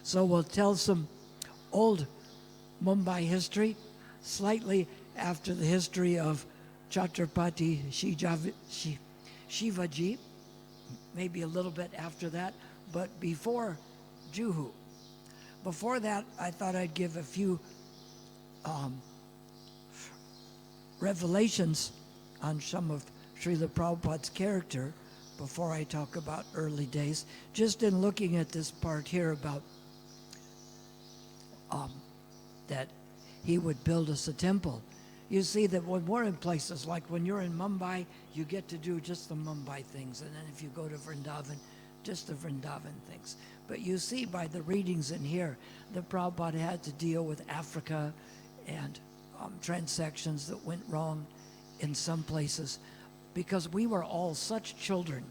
So we'll tell some old Mumbai history, slightly after the history of Chhatrapati Shivaji, maybe a little bit after that, but before Juhu. Before that, I thought I'd give a few revelations on some of Srila Prabhupada's character before I talk about early days. Just in looking at this part here about that he would build us a temple. You see that when we're in places like when you're in Mumbai, you get to do just the Mumbai things. And then if you go to Vrindavan, just the Vrindavan things. But you see by the readings in here, that Prabhupada had to deal with Africa and transactions that went wrong in some places because we were all such children.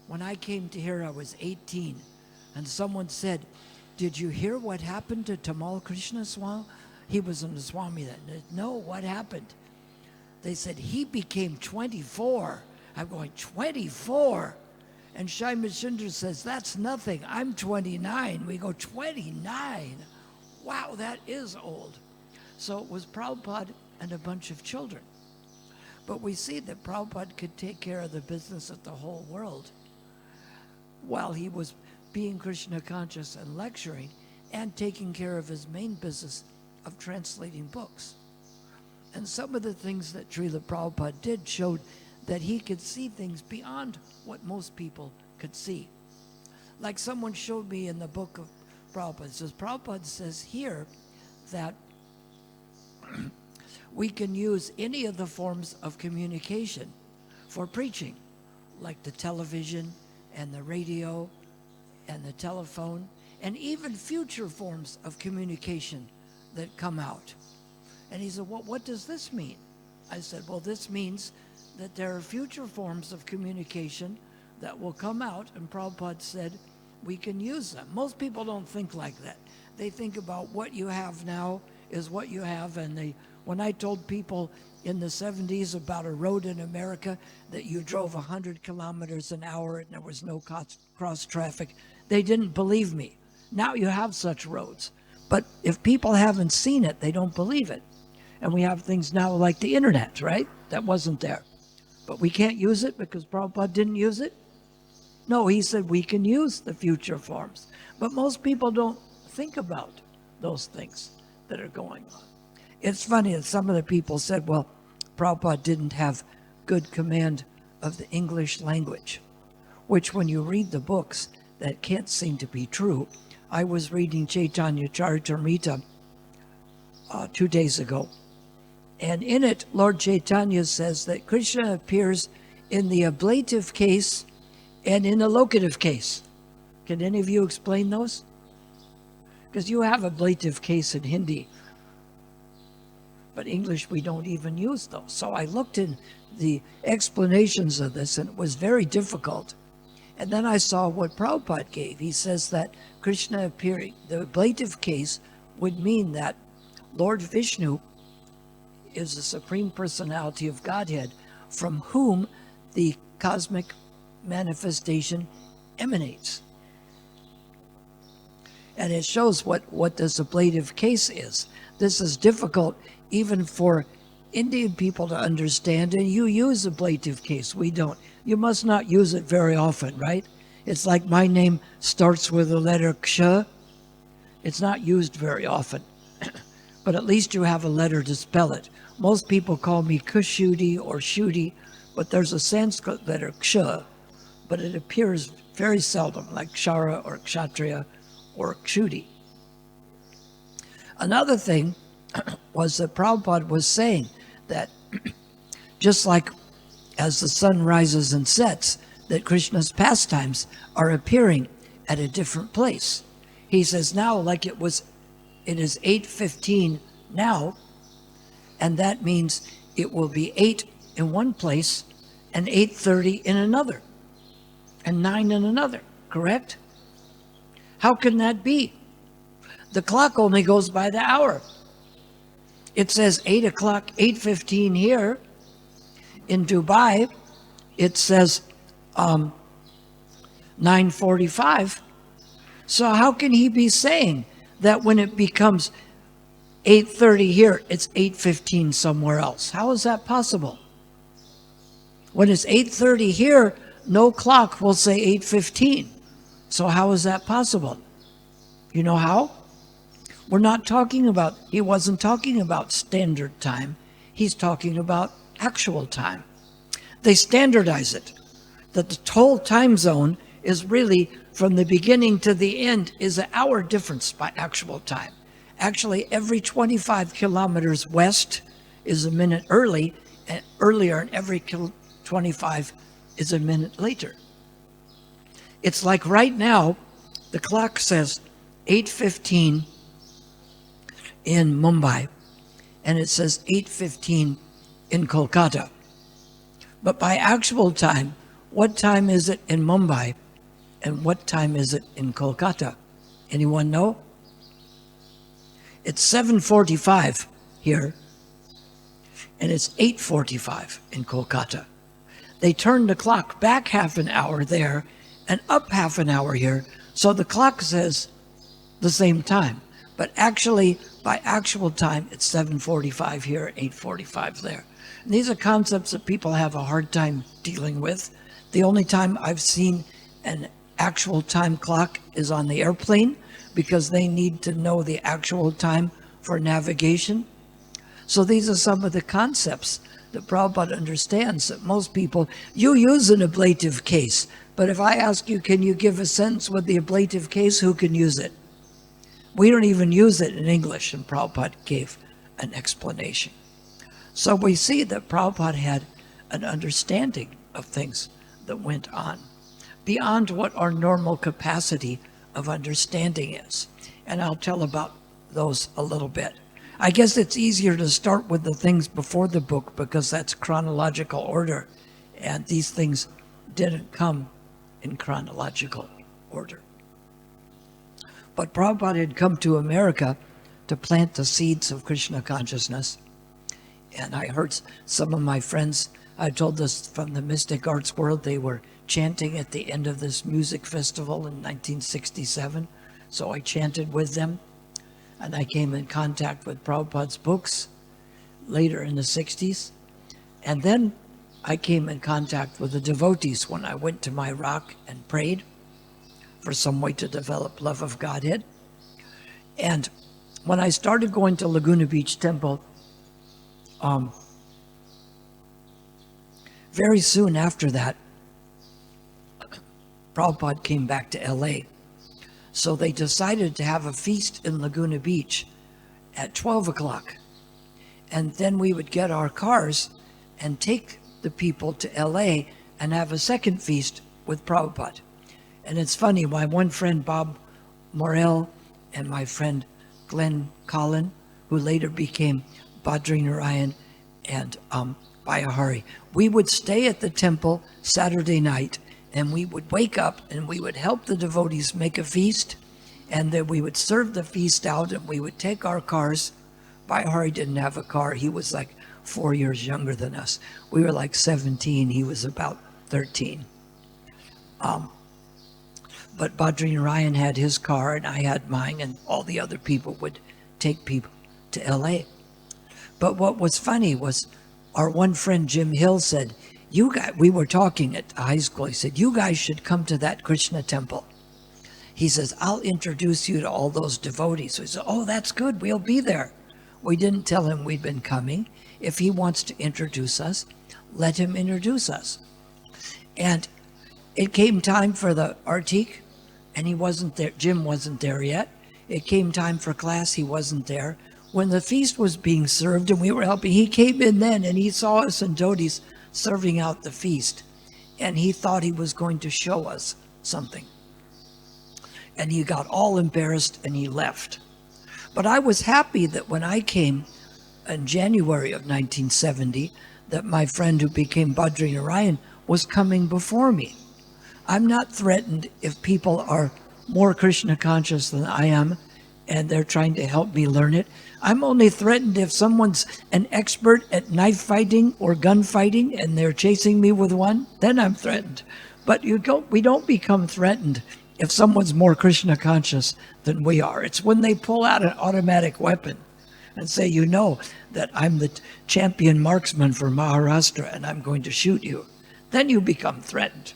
When I came to here, I was 18, and someone said, "Did you hear what happened to Tamal Krishna Swami?" He was in the Swami then. No, what happened? They said, he became 24. I'm going, 24? And Shai Mishindra says, that's nothing. I'm 29. We go, 29? Wow, that is old. So it was Prabhupada and a bunch of children. But we see that Prabhupada could take care of the business of the whole world while he was being Krishna conscious and lecturing and taking care of his main business of translating books. And some of the things that Srila Prabhupada did showed that he could see things beyond what most people could see. Like someone showed me in the book of Prabhupada. Prabhupada says here that we can use any of the forms of communication for preaching, like the television and the radio and the telephone, and even future forms of communication that come out. And he said, well, what does this mean? I said, well, this means that there are future forms of communication that will come out, and Prabhupada said we can use them. Most people don't think like that. They think about what you have now is what you have, and when I told people in the 70s about a road in America that you drove 100 kilometers an hour and there was no cross traffic, they didn't believe me. Now you have such roads. But if people haven't seen it, they don't believe it. And we have things now like the internet, right? That wasn't there. But we can't use it because Prabhupada didn't use it? No, he said we can use the future forms. But most people don't think about those things that are going on. It's funny that some of the people said, well, Prabhupada didn't have good command of the English language, which when you read the books, that can't seem to be true. I was reading Chaitanya Charitamrita 2 days ago, and in it, Lord Chaitanya says that Krishna appears in the ablative case and in the locative case. Can any of you explain those? Because you have ablative case in Hindi, but English we don't even use those. So I looked in the explanations of this, and it was very difficult. And then I saw what Prabhupada gave. He says that Krishna appearing, the ablative case would mean that Lord Vishnu is the Supreme Personality of Godhead from whom the cosmic manifestation emanates. And it shows what this ablative case is. This is difficult even for Indian people to understand, and you use ablative case. We don't. You must not use it very often, right? It's like my name starts with the letter Ksha. It's not used very often, but at least you have a letter to spell it. Most people call me Kshudi or Shudi, but there's a Sanskrit letter Ksha, but it appears very seldom, like Kshara or Kshatriya or Kshudi. Another thing was that Prabhupada was saying that just like as the sun rises and sets, that Krishna's pastimes are appearing at a different place. He says now, like it is 8:15 now, and that means it will be 8 in one place and 8:30 in another, and 9 in another, correct? How can that be? The clock only goes by the hour. It says 8 o'clock, 8:15 here. In Dubai, it says 9:45. So how can he be saying that when it becomes 8:30 here, it's 8:15 somewhere else? How is that possible? When it's 8:30 here, no clock will say 8:15. So how is that possible? You know how? He wasn't talking about standard time. He's talking about actual time. They standardize it, that the whole time zone is really from the beginning to the end is an hour difference by actual time. Actually, every 25 kilometers west is a minute earlier, and every 25 is a minute later. It's like right now, the clock says 8:15 in Mumbai, and it says 8:15 in Kolkata. But by actual time, what time is it in Mumbai, and what time is it in Kolkata? Anyone know? It's 7:45 here, and it's 8:45 in Kolkata. They turned the clock back half an hour there and up half an hour here, so the clock says the same time. But actually, by actual time, it's 7:45 here, 8:45 there. And these are concepts that people have a hard time dealing with. The only time I've seen an actual time clock is on the airplane, because they need to know the actual time for navigation. So these are some of the concepts that Prabhupada understands that most people, you use an ablative case, but if I ask you, can you give a sentence with the ablative case, who can use it? We don't even use it in English, and Prabhupada gave an explanation. So we see that Prabhupada had an understanding of things that went on beyond what our normal capacity of understanding is. And I'll tell about those a little bit. I guess it's easier to start with the things before the book because that's chronological order, and these things didn't come in chronological order. But Prabhupada had come to America to plant the seeds of Krishna consciousness. And I heard some of my friends, I told this from the mystic arts world, they were chanting at the end of this music festival in 1967. So I chanted with them, and I came in contact with Prabhupada's books later in the 60s. And then I came in contact with the devotees when I went to my rock and prayed for some way to develop love of Godhead. And when I started going to Laguna Beach Temple, very soon after that, Prabhupada came back to LA. So they decided to have a feast in Laguna Beach at 12 o'clock. And then we would get our cars and take the people to LA and have a second feast with Prabhupada. And it's funny, my one friend, Bob Morell, and my friend Glenn Collin, who later became Badrinarayan and Bayahari, we would stay at the temple Saturday night, and we would wake up and we would help the devotees make a feast, and then we would serve the feast out, and we would take our cars. Bayahari didn't have a car. He was like 4 years younger than us. We were like 17. He was about 13. But Badrinarayan had his car, and I had mine, and all the other people would take people to LA. But what was funny was our one friend Jim Hill said, "You guys," we were talking at high school, he said, "You guys should come to that Krishna temple." He says, "I'll introduce you to all those devotees." So we said, "Oh, that's good, we'll be there." We didn't tell him we'd been coming. If he wants to introduce us, let him introduce us. And it came time for the artik, and he wasn't there. Jim wasn't there yet. It came time for class, he wasn't there. When the feast was being served and we were helping, he came in then and he saw us and devotees serving out the feast, and he thought he was going to show us something. And he got all embarrassed and he left. But I was happy that when I came in January of 1970, that my friend who became Badrinarayan was coming before me. I'm not threatened if people are more Krishna conscious than I am and they're trying to help me learn it. I'm only threatened if someone's an expert at knife fighting or gun fighting and they're chasing me with one, then I'm threatened. But we don't become threatened if someone's more Krishna conscious than we are. It's when they pull out an automatic weapon and say, you know that I'm the champion marksman for Maharashtra and I'm going to shoot you. Then you become threatened.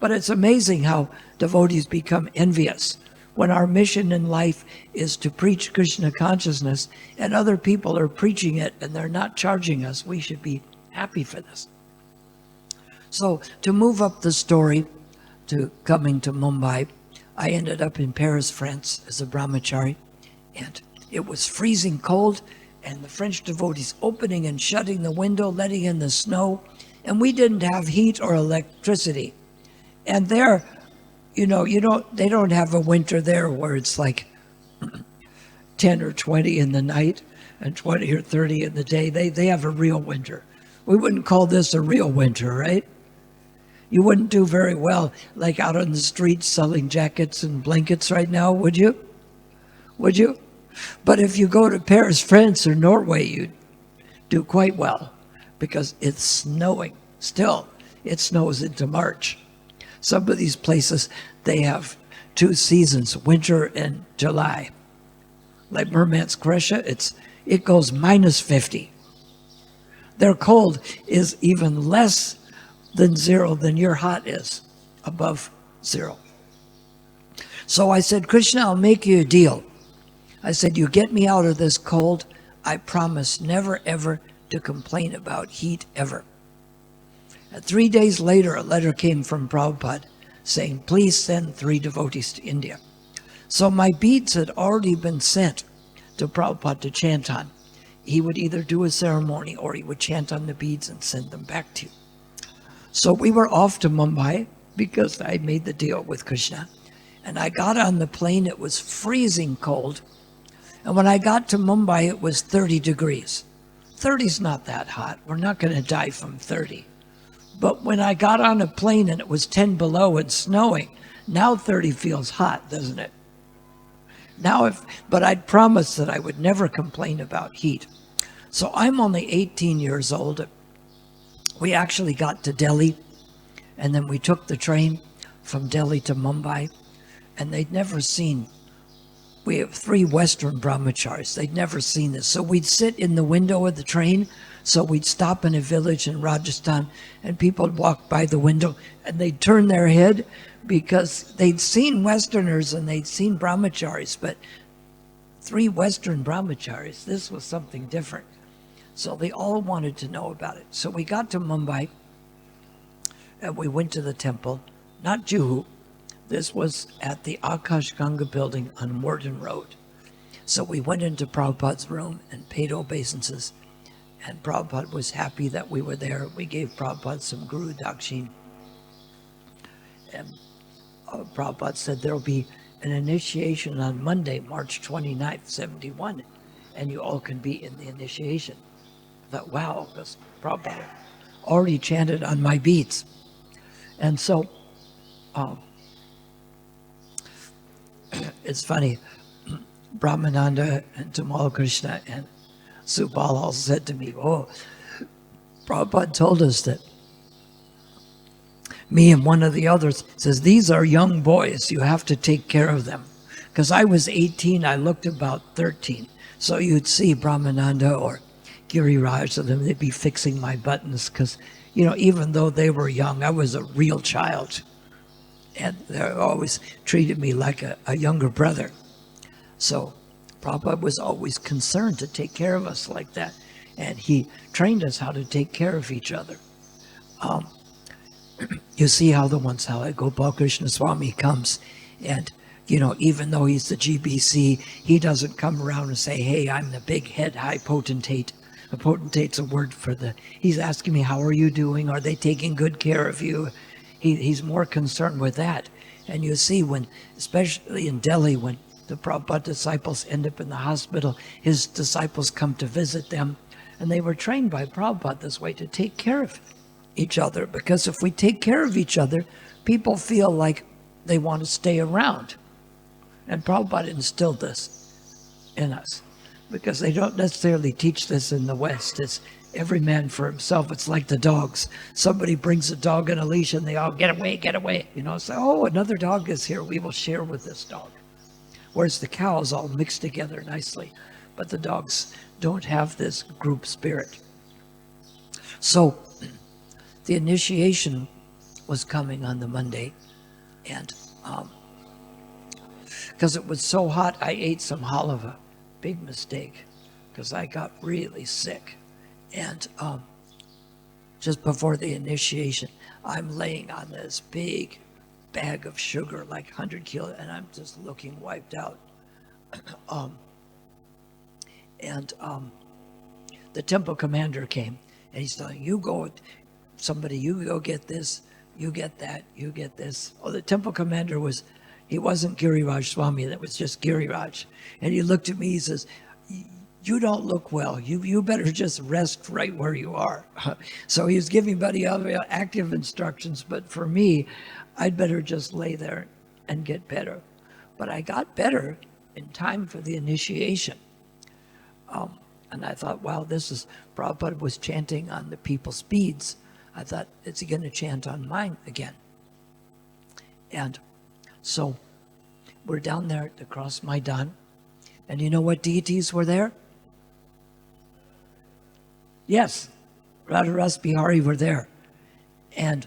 But it's amazing how devotees become envious when our mission in life is to preach Krishna consciousness and other people are preaching it and they're not charging us. We should be happy for this. So to move up the story to coming to Mumbai, I ended up in Paris, France as a brahmachari, and it was freezing cold and the French devotees opening and shutting the window, letting in the snow, and we didn't have heat or electricity. And there, you know, they don't have a winter there where it's like 10 or 20 in the night and 20 or 30 in the day. They have a real winter. We wouldn't call this a real winter, right? You wouldn't do very well like out on the streets selling jackets and blankets right now, would you? Would you? But if you go to Paris, France, or Norway, you'd do quite well because it's snowing still. It snows into March. Some of these places, they have 2 seasons, winter and July. Like Murmansk, Russia, it goes minus 50. Their cold is even less than 0 than your hot is, above 0. So I said, Krishna, I'll make you a deal. I said, you get me out of this cold, I promise never ever to complain about heat ever. And 3 days later, a letter came from Prabhupada saying, please send 3 devotees to India. So my beads had already been sent to Prabhupada to chant on. He would either do a ceremony or he would chant on the beads and send them back to you. So we were off to Mumbai because I made the deal with Krishna. And I got on the plane, it was freezing cold. And when I got to Mumbai, it was 30 degrees. 30's not that hot. We're not going to die from 30. But when I got on a plane and it was 10 below and snowing, now 30 feels hot, doesn't it? But I'd promised that I would never complain about heat. So I'm only 18 years old. We actually got to Delhi, and then we took the train from Delhi to Mumbai, and they'd never seen, we have 3 Western brahmacharis, they'd never seen this. So we'd sit in the window of the train, so we'd stop in a village in Rajasthan, and people would walk by the window, and they'd turn their head because they'd seen Westerners and they'd seen brahmacharis, but 3 Western brahmacharis, this was something different. So they all wanted to know about it. So we got to Mumbai and we went to the temple, not Juhu. This was at the Akash Ganga building on Warden Road. So we went into Prabhupada's room and paid obeisances. And Prabhupada was happy that we were there. We gave Prabhupada some Guru Dakshin. And Prabhupada said there'll be an initiation on Monday, March 29th, 71, and you all can be in the initiation. I thought, wow, because Prabhupada already chanted on my beads. And so, it's funny, Brahmananda and Tamal Krishna and Subal all said to me, oh, Prabhupada told us that me and one of the others says, these are young boys, you have to take care of them. Because I was 18, I looked about 13. So you'd see Brahmananda or Giriraj, and they'd be fixing my buttons because, you know, even though they were young, I was a real child. And they always treated me like a younger brother. So Prabhupada was always concerned to take care of us like that. And he trained us how to take care of each other. You see how the once how Gopal Krishna Swami comes and, you know, even though he's the GBC, he doesn't come around and say, hey, I'm the big head high potentate. A potentate's a word for he's asking me, how are you doing? Are they taking good care of you? He's more concerned with that. And you see when, especially in Delhi, when the Prabhupada disciples end up in the hospital, his disciples come to visit them, and they were trained by Prabhupada this way to take care of each other, because if we take care of each other, people feel like they want to stay around. And Prabhupada instilled this in us, because they don't necessarily teach this in the West. every man for himself. It's like the dogs. Somebody brings a dog on a leash and they all get away, get away. So, oh, another dog is here. We will share with this dog. Whereas the cows all mix together nicely. But the dogs don't have this group spirit. So the initiation was coming on the Monday. And because it was so hot, I ate some halava. Big mistake, because I got really sick. And just before the initiation, I'm laying on this big bag of sugar, like 100 kilos, and I'm just looking wiped out. The temple commander came, and he's telling, you go get this, you get that, you get this. Oh, the temple commander he wasn't Giriraj Swami, that was just Giriraj. And he looked at me, he says, you don't look well. You better just rest right where you are. So he was giving Buddy active instructions, but for me, I'd better just lay there and get better. But I got better in time for the initiation. And I thought, wow, Prabhupada was chanting on the people's beads. I thought, is he going to chant on mine again? And so we're down there at the Cross Maidan. And you know what deities were there? Yes, Radharasbihari were there. And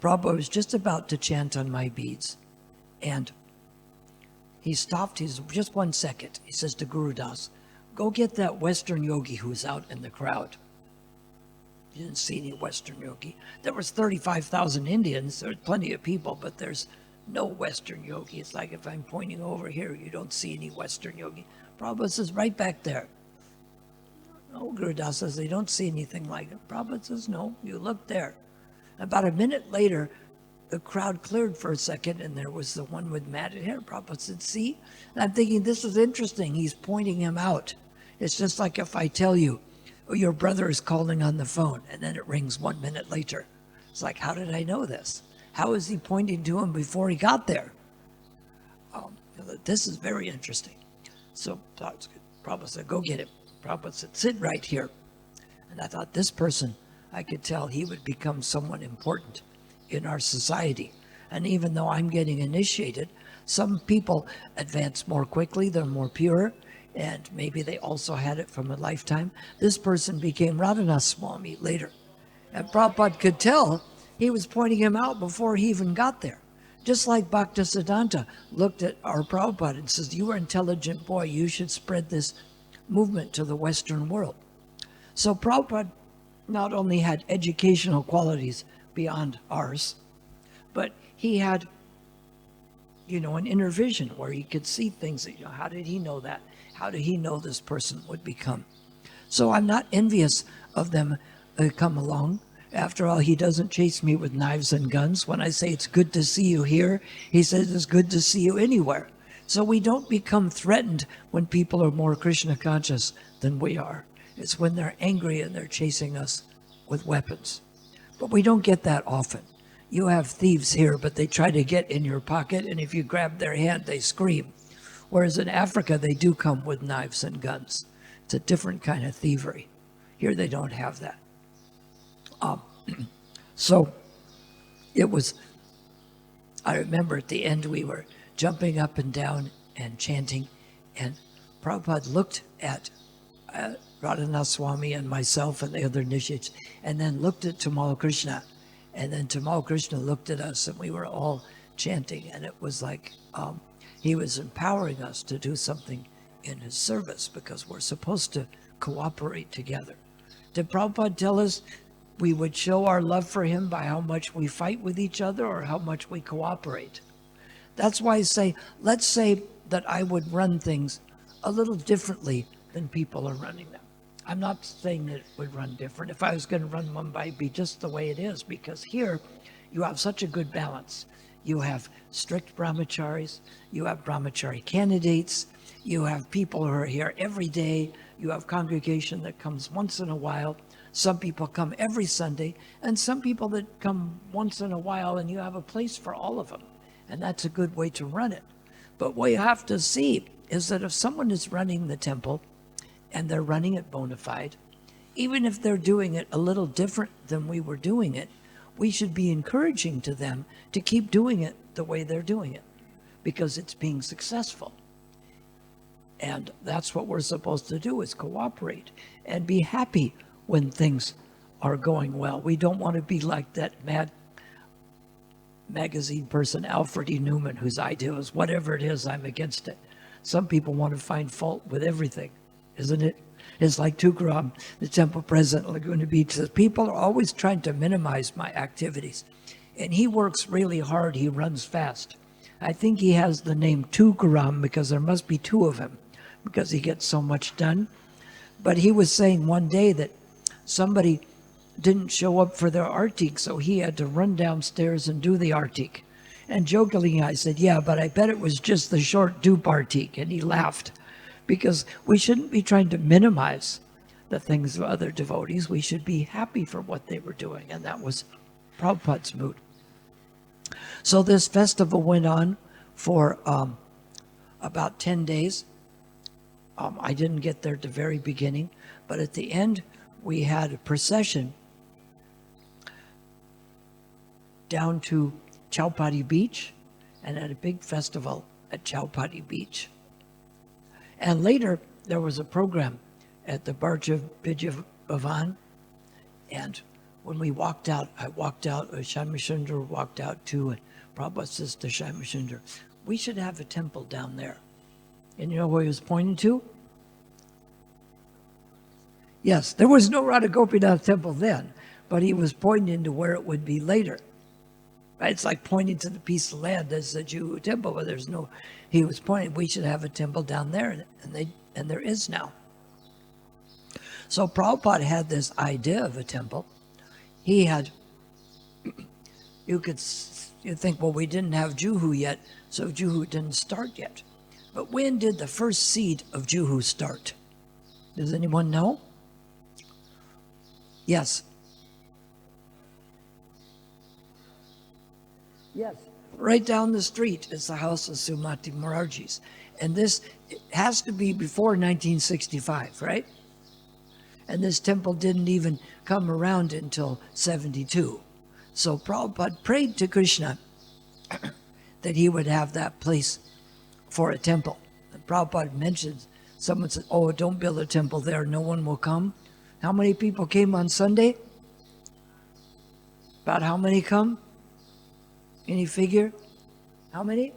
Prabhupada was just about to chant on my beads. And he stopped, he's just 1 second. He says to Guru Das, go get that Western yogi who's out in the crowd. You didn't see any Western yogi. There was 35,000 Indians, there's plenty of people, but there's no Western yogi. It's like if I'm pointing over here, you don't see any Western yogi. Prabhupada says, right back there. No, Guru Das says, they don't see anything like it. Prabhupada says, no, you look there. About a minute later, the crowd cleared for a second, and there was the one with matted hair. Prabhupada said, see? And I'm thinking, this is interesting. He's pointing him out. It's just like if I tell you, oh, your brother is calling on the phone, and then it rings 1 minute later. It's like, how did I know this? How is he pointing to him before he got there? This is very interesting. So Prabhupada said, go get him. Prabhupada said, sit right here. And I thought, this person, I could tell he would become someone important in our society. And even though I'm getting initiated, some people advance more quickly, they're more pure, and maybe they also had it from a lifetime. This person became Radhanath Swami later. And Prabhupada could tell he was pointing him out before he even got there. Just like Bhaktisiddhanta looked at our Prabhupada and says, you are an intelligent boy, you should spread this movement to the Western world. So Prabhupada not only had educational qualities beyond ours, but he had, an inner vision where he could see things that, how did he know that? How did he know this person would become? So I'm not envious of them come along. After all, he doesn't chase me with knives and guns. When I say it's good to see you here, he says it's good to see you anywhere. So we don't become threatened when people are more Krishna conscious than we are. It's when they're angry and they're chasing us with weapons. But we don't get that often. You have thieves here, but they try to get in your pocket, and if you grab their hand, they scream. Whereas in Africa, they do come with knives and guns. It's a different kind of thievery. Here, they don't have that. So it was, I remember at the end, we were jumping up and down and chanting, and Prabhupada looked at Radhanath Swami and myself and the other initiates, and then looked at Tamal Krishna, and then Tamal Krishna looked at us, and we were all chanting, and it was like he was empowering us to do something in his service, because we're supposed to cooperate together. Did Prabhupada tell us we would show our love for him by how much we fight with each other or how much we cooperate? That's why I say, let's say that I would run things a little differently than people are running them. I'm not saying that it would run different. If I was going to run Mumbai, it'd be just the way it is, because here you have such a good balance. You have strict brahmacharis, you have brahmachari candidates, you have people who are here every day, you have congregation that comes once in a while. Some people come every Sunday, and some people that come once in a while, and you have a place for all of them. And that's a good way to run it. But what you have to see is that if someone is running the temple and they're running it bona fide, even if they're doing it a little different than we were doing it, we should be encouraging to them to keep doing it the way they're doing it, because it's being successful. And that's what we're supposed to do, is cooperate and be happy when things are going well. We don't want to be like that mad magazine person, Alfred E. Newman, whose idea is, whatever it is, I'm against it. Some people want to find fault with everything, isn't it? It's like Tukaram, the temple president of Laguna Beach, says, people are always trying to minimize my activities. And he works really hard. He runs fast. I think he has the name Tukaram because there must be two of him, because he gets so much done. But he was saying one day that somebody didn't show up for their artik, so he had to run downstairs and do the artik. And jokingly I said, yeah, but I bet it was just the short dupe artik. And he laughed, because we shouldn't be trying to minimize the things of other devotees. We should be happy for what they were doing. And that was Prabhupada's mood. So this festival went on for about 10 days. I didn't get there at the very beginning, but at the end, we had a procession down to Chowpatty Beach and had a big festival at Chowpatty Beach. And later, there was a program at the Barja Bija Bhavan. And when we walked out, I walked out, Shamashundar walked out too, and Prabhupada says to Shamashundar, we should have a temple down there. And you know where he was pointing to? Yes, there was no Radha Gopinath temple then, but he was pointing to where it would be later. Right? It's like pointing to the piece of land as the Juhu temple, but there's no, he was pointing, we should have a temple down there, and there is now. So Prabhupada had this idea of a temple. He had, you think, well, we didn't have Juhu yet, so Juhu didn't start yet. But when did the first seed of Juhu start? Does anyone know? Yes. Yes. Right down the street is the house of Sumati Morarji's. And this has to be before 1965, right? And this temple didn't even come around until 72. So Prabhupada prayed to Krishna that he would have that place for a temple. And Prabhupada mentioned, someone said, oh, don't build a temple there, no one will come. How many people came on Sunday? About how many come? Any figure? How many?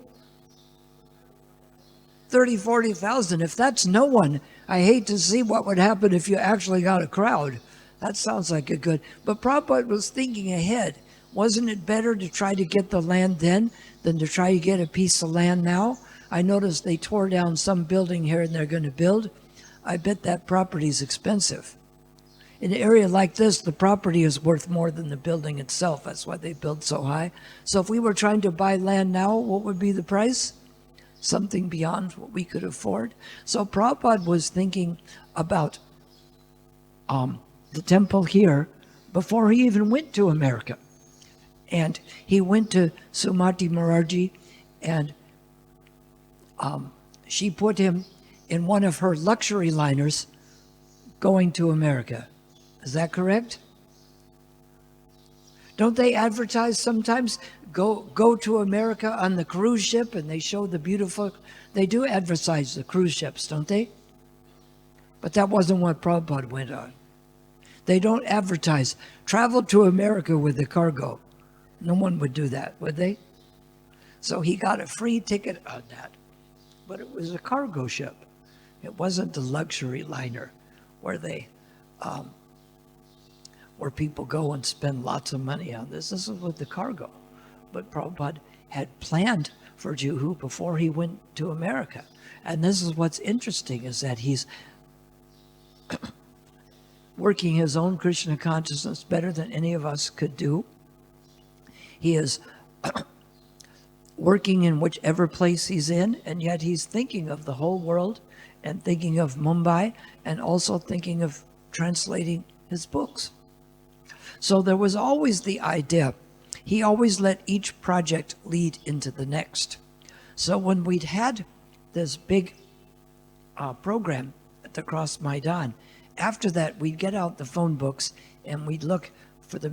30, 40,000. If that's no one, I hate to see what would happen if you actually got a crowd. That sounds like a good, but Prabhupada was thinking ahead. Wasn't it better to try to get the land then than to try to get a piece of land now? I noticed they tore down some building here and they're going to build. I bet that property is expensive. In an area like this, the property is worth more than the building itself. That's why they build so high. So if we were trying to buy land now, what would be the price? Something beyond what we could afford. So Prabhupada was thinking about the temple here before he even went to America. And he went to Sumati Morarji, and she put him in one of her luxury liners going to America. Is that correct? Don't they advertise sometimes, go to America on the cruise ship, and they show the beautiful, they do advertise the cruise ships, don't they? But that wasn't what Prabhupada went on. They don't advertise, travel to America with the cargo. No one would do that, would they? So he got a free ticket on that. But it was a cargo ship. It wasn't the luxury liner where they, where people go and spend lots of money on this. This is with the cargo. But Prabhupada had planned for Juhu before he went to America. And this is what's interesting, is that he's working his own Krishna consciousness better than any of us could do. He is working in whichever place he's in, and yet he's thinking of the whole world and thinking of Mumbai and also thinking of translating his books. So there was always the idea. He always let each project lead into the next. So when we'd had this big program at the Cross Maidan. After that, we'd get out the phone books and we'd look for the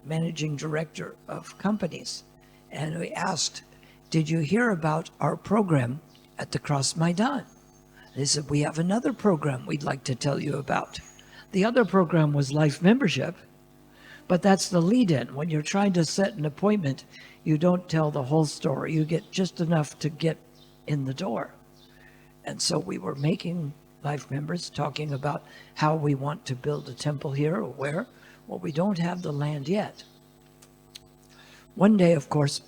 managing director of companies. And we asked, did you hear about our program at the Cross Maidan? They said, we have another program we'd like to tell you about. The other program was life membership, but that's the lead-in. When you're trying to set an appointment, you don't tell the whole story. You get just enough to get in the door. And so we were making life members, talking about how we want to build a temple here or where. Well, we don't have the land yet. One day, of course,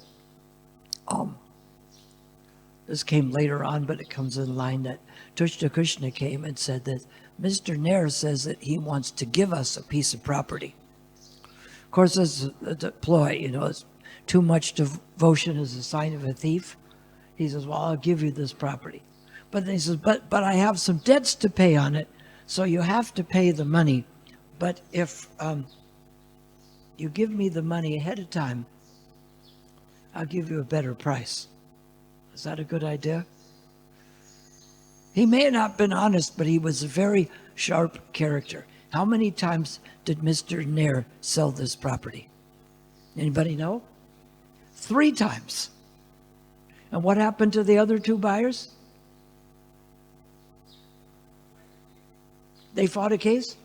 this came later on, but it comes in line that Tushta Krishna came and said that Mr. Nair says that he wants to give us a piece of property. Of course, this is a ploy, it's too much devotion is a sign of a thief. He says, well, I'll give you this property. But then he says, but I have some debts to pay on it, so you have to pay the money. But if you give me the money ahead of time, I'll give you a better price. Is that a good idea? He may have not been honest, but he was a very sharp character. How many times did Mr. Nair sell this property? Anybody know? 3 times. And what happened to the other 2 buyers? They fought a case,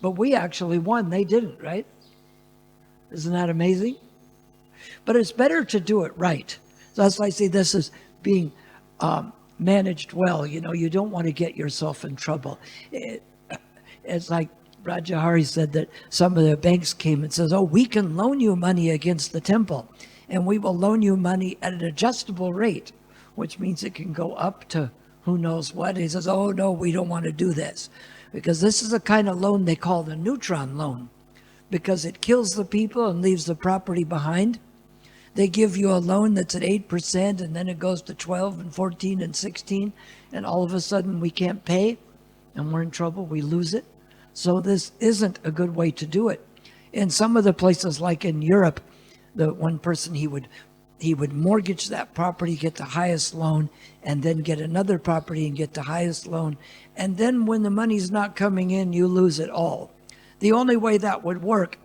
but we actually won. They didn't, right? Isn't that amazing? But it's better to do it right. So that's why I say this is being managed well. You don't want to get yourself in trouble. It's like Raja Hari said that some of the banks came and says, oh, we can loan you money against the temple, and we will loan you money at an adjustable rate, which means it can go up to who knows what. He says, oh, no, we don't want to do this, because this is a kind of loan they call the neutron loan, because it kills the people and leaves the property behind. They give you a loan that's at 8%, and then it goes to 12 and 14 and 16, and all of a sudden we can't pay, and we're in trouble, we lose it. So this isn't a good way to do it. In some of the places, like in Europe, the one person, he would mortgage that property, get the highest loan, and then get another property and get the highest loan. And then when the money's not coming in, you lose it all. The only way that would work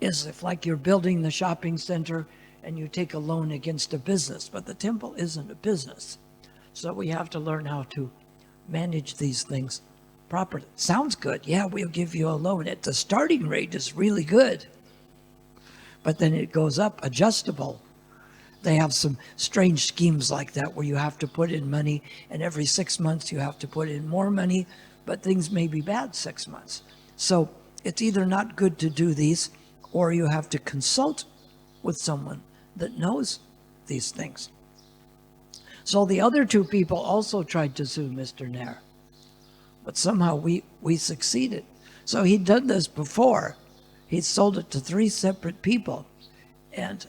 is if, like, you're building the shopping center and you take a loan against a business, but the temple isn't a business. So we have to learn how to manage these things properly. Sounds good. Yeah, we'll give you a loan. At the starting rate is really good, but then it goes up, adjustable. They have some strange schemes like that where you have to put in money, and every 6 months you have to put in more money, but things may be bad 6 months. So it's either not good to do these, or you have to consult with someone that knows these things. So the other 2 people also tried to sue Mr. Nair, but somehow we succeeded. So he'd done this before. He'd sold it to 3 separate people, and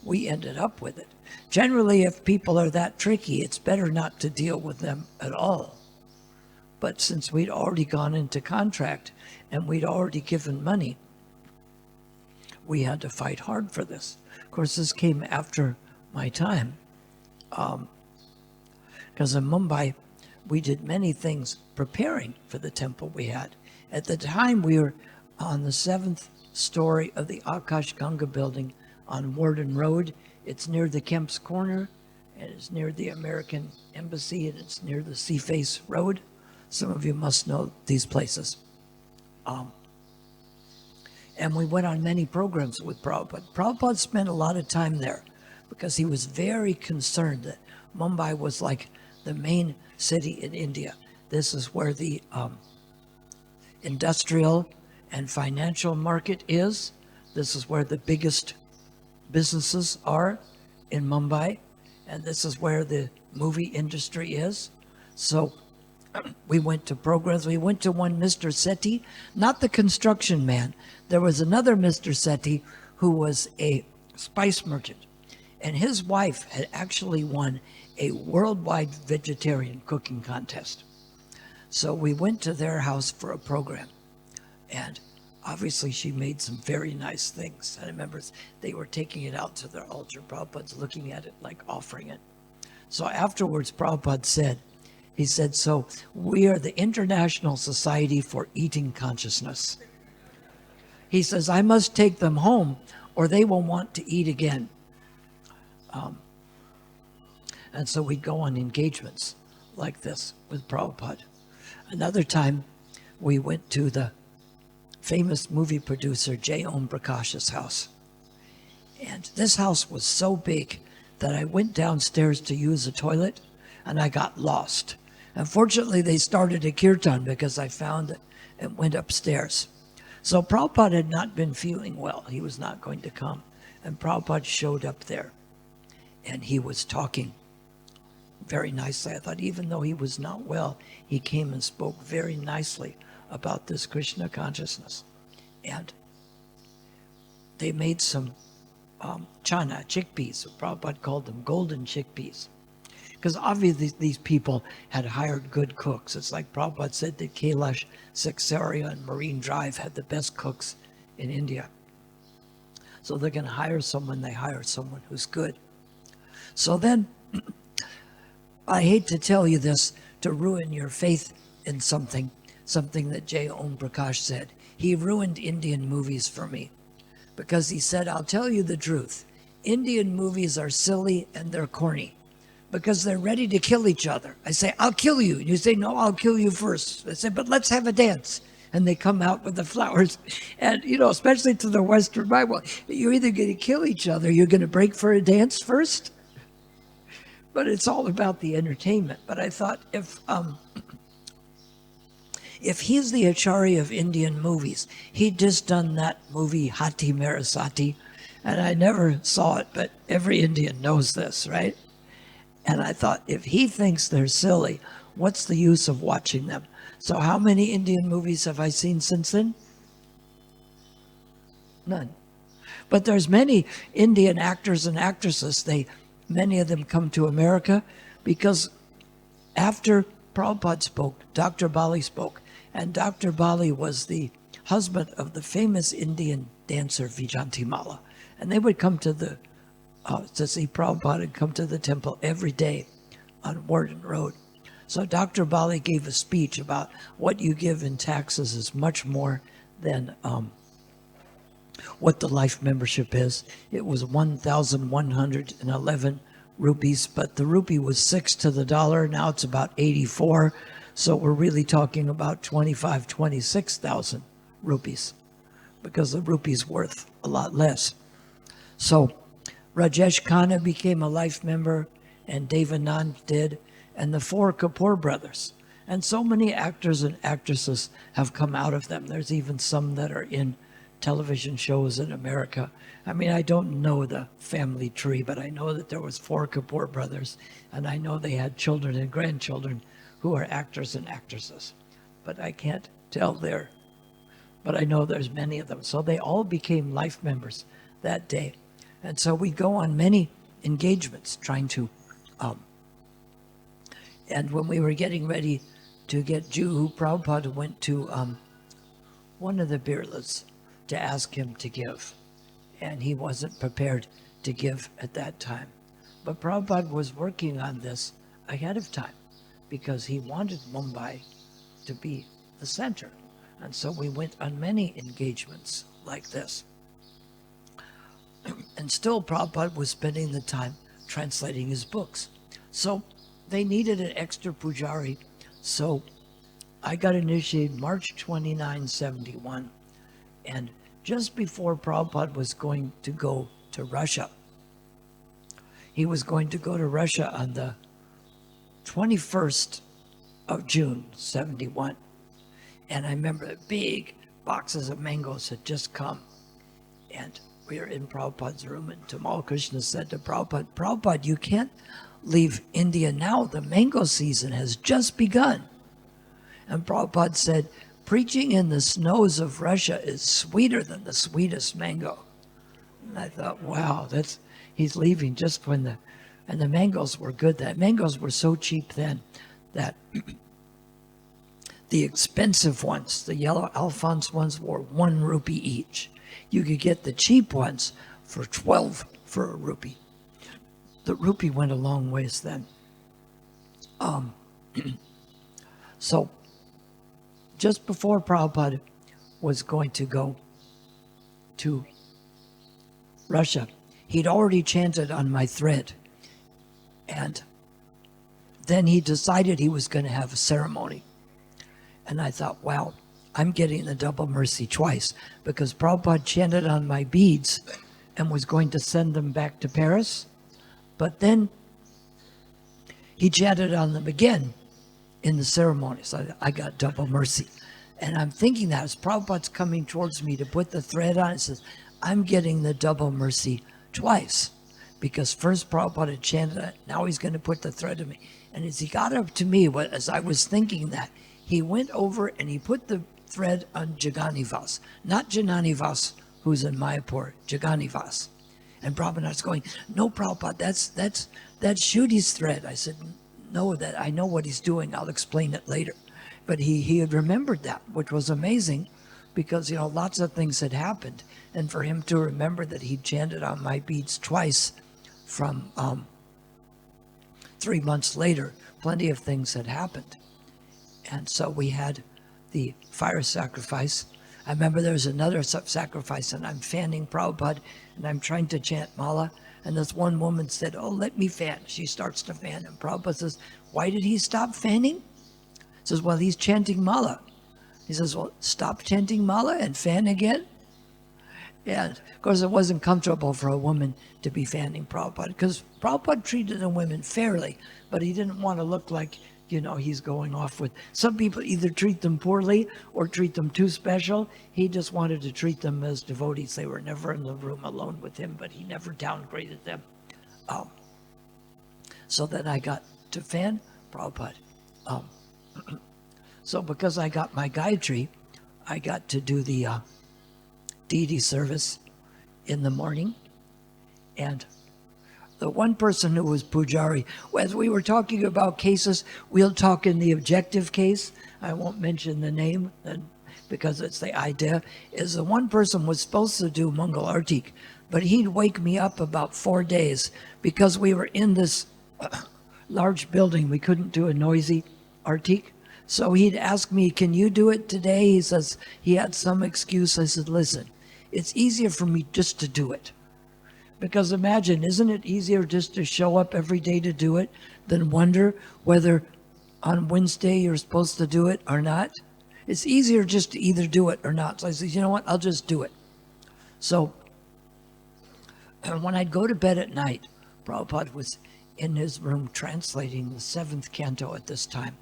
we ended up with it. Generally, if people are that tricky, it's better not to deal with them at all. But since we'd already gone into contract and we'd already given money, we had to fight hard for this. Of course, this came after my time, because in Mumbai, we did many things preparing for the temple we had. At the time, we were on the 7th story of the Akash Ganga building on Warden Road. It's near the Kemp's Corner, and it's near the American Embassy, and it's near the Sea Face Road. Some of you must know these places. And we went on many programs with Prabhupada. Prabhupada spent a lot of time there because he was very concerned that Mumbai was like the main city in India. This is where the industrial and financial market is. This is where the biggest businesses are in Mumbai. And this is where the movie industry is. So we went to programs. We went to one Mr. Sethi, not the construction man. There was another Mr. Sethi who was a spice merchant. And his wife had actually won a worldwide vegetarian cooking contest. So we went to their house for a program. And obviously she made some very nice things. I remember they were taking it out to their altar. Prabhupada's looking at it like offering it. So afterwards, Prabhupada said, He said, so we are the International Society for Eating Consciousness. He says, I must take them home or they will want to eat again. And so we'd go on engagements like this with Prabhupada. Another time, we went to the famous movie producer J. Om Prakash's house. And this house was so big that I went downstairs to use the toilet and I got lost. Unfortunately, they started a kirtan because I found it and went upstairs. So Prabhupada had not been feeling well. He was not going to come. And Prabhupada showed up there and he was talking very nicely. I thought even though he was not well, he came and spoke very nicely about this Krishna consciousness. And they made some chana, chickpeas. Prabhupada called them golden chickpeas. Because obviously these people had hired good cooks. It's like Prabhupada said that Kailash Saksarya and Marine Drive had the best cooks in India. So they're going to hire someone, they hire someone who's good. So then, I hate to tell you this to ruin your faith in something that J. Om Prakash said. He ruined Indian movies for me because he said, I'll tell you the truth. Indian movies are silly and they're corny because they're ready to kill each other. I say, I'll kill you. And you say, no, I'll kill you first. I say, but let's have a dance. And they come out with the flowers. And, especially to the Western Bible, you're either going to kill each other, you're going to break for a dance first. But it's all about the entertainment. But I thought if he's the Acharya of Indian movies, he'd just done that movie Hati Merasati, and I never saw it, but every Indian knows this, right? And I thought, if he thinks they're silly, what's the use of watching them? So how many Indian movies have I seen since then? None. But there's many Indian actors and actresses, many of them come to America because after Prabhupada spoke, Dr. Bali spoke, and Dr. Bali was the husband of the famous Indian dancer Vijayantimala. And they would come to see Prabhupada and come to the temple every day on Warden Road. So Dr. Bali gave a speech about what you give in taxes is much more than what the life membership is. It was 1,111 rupees, but the rupee was 6 to the dollar. Now it's about 84. So we're really talking about 26,000 rupees because the rupee's worth a lot less. So Rajesh Khanna became a life member and Devanand did, and the 4 Kapoor brothers. And so many actors and actresses have come out of them. There's even some that are in television shows in America. I mean, I don't know the family tree, but I know that there was 4 Kapoor brothers, and I know they had children and grandchildren who are actors and actresses. But I can't tell but I know there's many of them. So they all became life members that day. And so we go on many engagements trying to, and when we were getting ready to get Juhu, Prabhupada went to one of the Birlas to ask him to give. And he wasn't prepared to give at that time. But Prabhupada was working on this ahead of time because he wanted Mumbai to be the center. And so we went on many engagements like this. And still Prabhupada was spending the time translating his books. So they needed an extra pujari. So I got initiated March 29, 71. And just before Prabhupada was going to go to Russia, he was going to go to Russia on the 21st of June, 71. And I remember the big boxes of mangoes had just come. And we were in Prabhupada's room, and Tamal Krishna said to Prabhupada, Prabhupada, you can't leave India now. The mango season has just begun. And Prabhupada said, preaching in the snows of Russia is sweeter than the sweetest mango. And I thought, wow, he's leaving just when and the mangoes were good. The mangoes were so cheap then that the expensive ones, the yellow Alphonse ones, were 1 rupee each. You could get the cheap ones for 12 for a rupee. The rupee went a long ways then. So just before Prabhupada was going to go to Russia, he'd already chanted on my thread. And then he decided he was going to have a ceremony. And I thought, wow, I'm getting the double mercy twice, because Prabhupada chanted on my beads and was going to send them back to Paris. But then he chanted on them again in the ceremony. So I got double mercy. And I'm thinking that as Prabhupada's coming towards me to put the thread on, it says, I'm getting the double mercy twice. Because first Prabhupada had chanted it, now he's going to put the thread on me. And as he got up to me, as I was thinking that, he went over and he put the thread on Jaganivas. Not Jananivas, who's in Mayapur, Jaganivas. And Prabhupada's going, no, Prabhupada, that's Kshudi's thread. I said, no, that I know what he's doing. I'll explain it later. But he had remembered that, which was amazing, because, lots of things had happened. And for him to remember that he chanted on my beads twice from 3 months later, plenty of things had happened. And so we had the fire sacrifice. I remember there was another sacrifice, and I'm fanning Prabhupada, and I'm trying to chant Mala. And this one woman said, oh, let me fan. She starts to fan, and Prabhupada says, why did he stop fanning? He says, well, he's chanting Mala. He says, well, stop chanting Mala and fan again? And of course, it wasn't comfortable for a woman to be fanning Prabhupada, because Prabhupada treated the women fairly, but he didn't want to look like, he's going off with. Some people either treat them poorly or treat them too special. He just wanted to treat them as devotees. They were never in the room alone with him, but he never downgraded them. So then I got to fan Prabhupada. So because I got my Gayatri, I got to do the deity service in the morning. And the one person who was Pujari, as we were talking about cases, we'll talk in the objective case. I won't mention the name because it's the idea, is the one person was supposed to do Mangala arati, but he'd wake me up about 4 days because we were in this large building. We couldn't do a noisy arati. So he'd ask me, can you do it today? He says he had some excuse. I said, listen, it's easier for me just to do it. Because imagine, isn't it easier just to show up every day to do it than wonder whether on Wednesday you're supposed to do it or not? It's easier just to either do it or not. So I said, you know what, I'll just do it. So when I'd go to bed at night, Prabhupada was in his room translating the 7th canto at this time.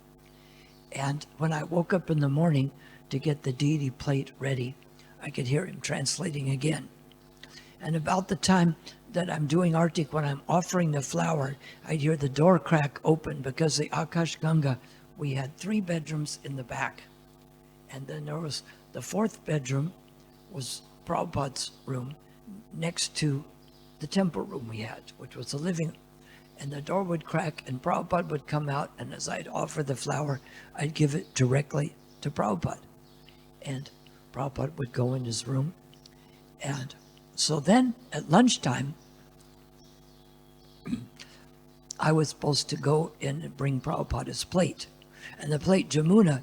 And when I woke up in the morning to get the deity plate ready, I could hear him translating again. And about the time that I'm doing artik, when I'm offering the flower, I'd hear the door crack open because the Akash Ganga, we had 3 bedrooms in the back. And then there was the 4th bedroom was Prabhupada's room next to the temple room we had, which was the living room. And the door would crack and Prabhupada would come out, and as I'd offer the flower, I'd give it directly to Prabhupada. And Prabhupada would go in his room. And so then at lunchtime, I was supposed to go in and bring Prabhupada his plate. And the plate, Jamuna,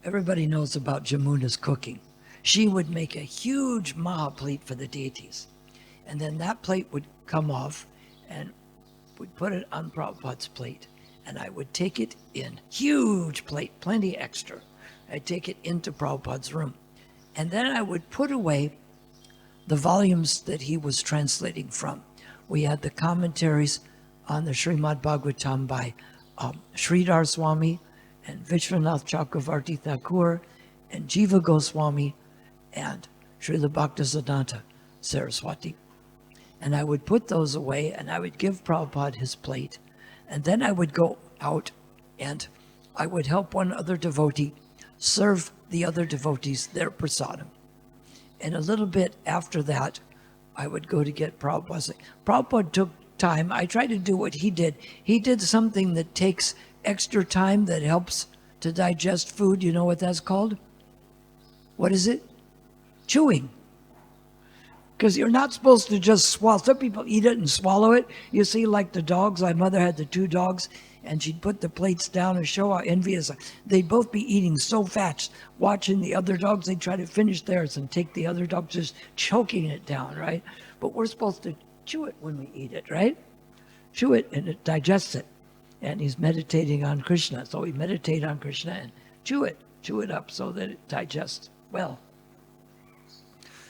everybody knows about Jamuna's cooking. She would make a huge maha plate for the deities. And then that plate would come off and we'd put it on Prabhupada's plate. And I would take it in, huge plate, plenty extra. I'd take it into Prabhupada's room. And then I would put away the volumes that he was translating from. We had the commentaries on the Srimad Bhagavatam by Sridhar Swami and Vishwanath Chakravarti Thakur and Jiva Goswami and Srila Bhaktisiddhanta Saraswati. And I would put those away and I would give Prabhupada his plate. And then I would go out and I would help one other devotee serve the other devotees their prasadam. And a little bit after that, I would go to get Prabhupada. Prabhupada took time. I tried to do what he did. He did something that takes extra time that helps to digest food. You know what that's called? What is it? Chewing. Because you're not supposed to just swallow. Some people eat it and swallow it. You see, like the dogs, my mother had the 2 dogs, and she'd put the plates down and show how envious. They'd both be eating so fast, watching the other dogs. They'd try to finish theirs and take the other dog, just choking it down, right? But we're supposed to chew it when we eat it, right? Chew it and it digests it. And he's meditating on Krishna. So we meditate on Krishna and chew it up so that it digests well.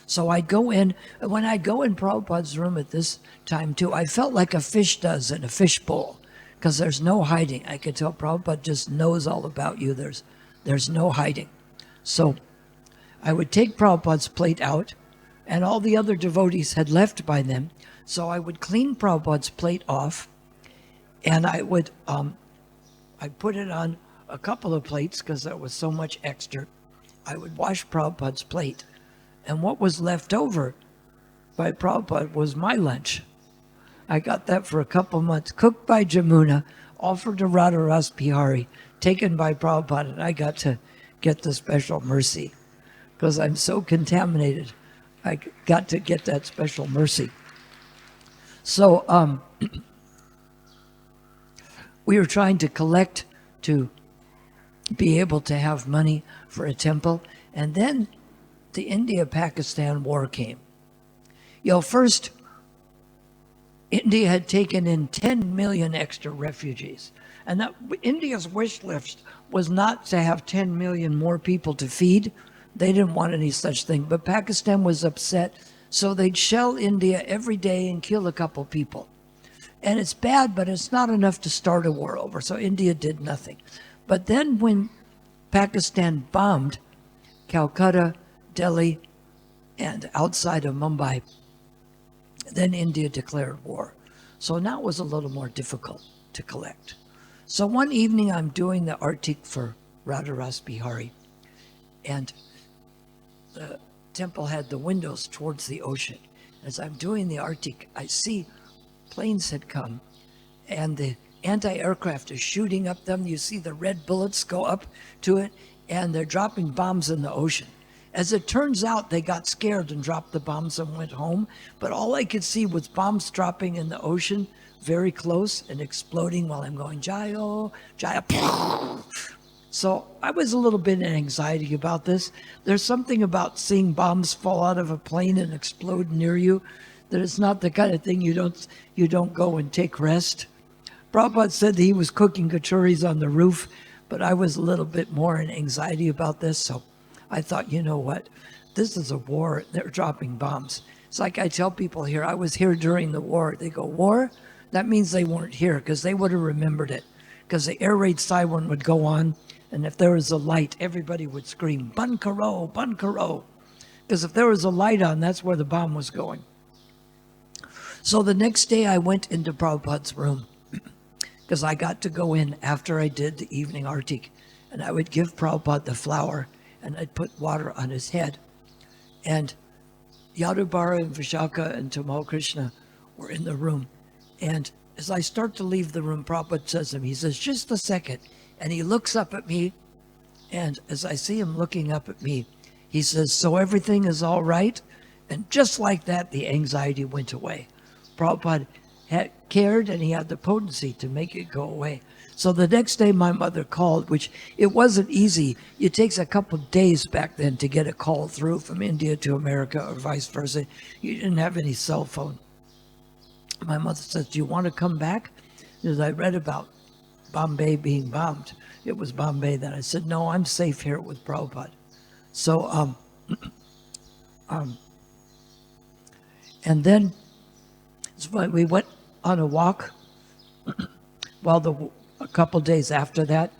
So I'd go in, when I'd go in Prabhupada's room at this time too, I felt like a fish does in a fish bowl, because there's no hiding. I could tell Prabhupada just knows all about you. There's no hiding. So I would take Prabhupada's plate out, and all the other devotees had left by then. So I would clean Prabhupada's plate off, and I would I'd put it on a couple of plates because there was so much extra. I would wash Prabhupada's plate. And what was left over by Prabhupada was my lunch. I got that for a couple months, cooked by Jamuna, offered to Radharasbihari, taken by Prabhupada, and I got to get the special mercy because I'm so contaminated. I got to get that special mercy. So we were trying to collect to be able to have money for a temple, and then the India-Pakistan war came. First, India had taken in 10 million extra refugees. And that India's wish list was not to have 10 million more people to feed. They didn't want any such thing. But Pakistan was upset, so they'd shell India every day and kill a couple people. And it's bad, but it's not enough to start a war over. So India did nothing. But then when Pakistan bombed Calcutta, Delhi, and outside of Mumbai, then India declared war. So now it was a little more difficult to collect. So one evening I'm doing the arati for Radharasbihari, and the temple had the windows towards the ocean. As I'm doing the arati, I see planes had come, and the anti-aircraft is shooting up them. You see the red bullets go up to it, and they're dropping bombs in the ocean. As it turns out, they got scared and dropped the bombs and went home. But all I could see was bombs dropping in the ocean, very close and exploding while I'm going, Jayo, Jaya. So I was a little bit in anxiety about this. There's something about seeing bombs fall out of a plane and explode near you that it's not the kind of thing you don't go and take rest. Prabhupada said that he was cooking kachoris on the roof, but I was a little bit more in anxiety about this. So I thought, you know what? This is a war. They're dropping bombs. It's like I tell people here, I was here during the war. They go, war? That means they weren't here because they would have remembered it. Because the air raid siren would go on, and if there was a light, everybody would scream, Ban Karo, Ban Karo. Because if there was a light on, that's where the bomb was going. So the next day I went into Prabhupada's room because I got to go in after I did the evening arati, and I would give Prabhupada the flower, and I'd put water on his head. And Yadubara and Vishaka and Tamal Krishna were in the room. And as I start to leave the room, Prabhupada says to him, he says, just a second. And he looks up at me, and as I see him looking up at me, he says, so everything is all right? And just like that, the anxiety went away. Prabhupada had cared, and he had the potency to make it go away. So the next day my mother called, which it wasn't easy. It takes a couple of days back then to get a call through from India to America or vice versa. You didn't have any cell phone. My mother says, do you want to come back? Because I read about Bombay being bombed. It was Bombay then. I said, no, I'm safe here with Prabhupada. So, and then we went on a walk a couple days after that,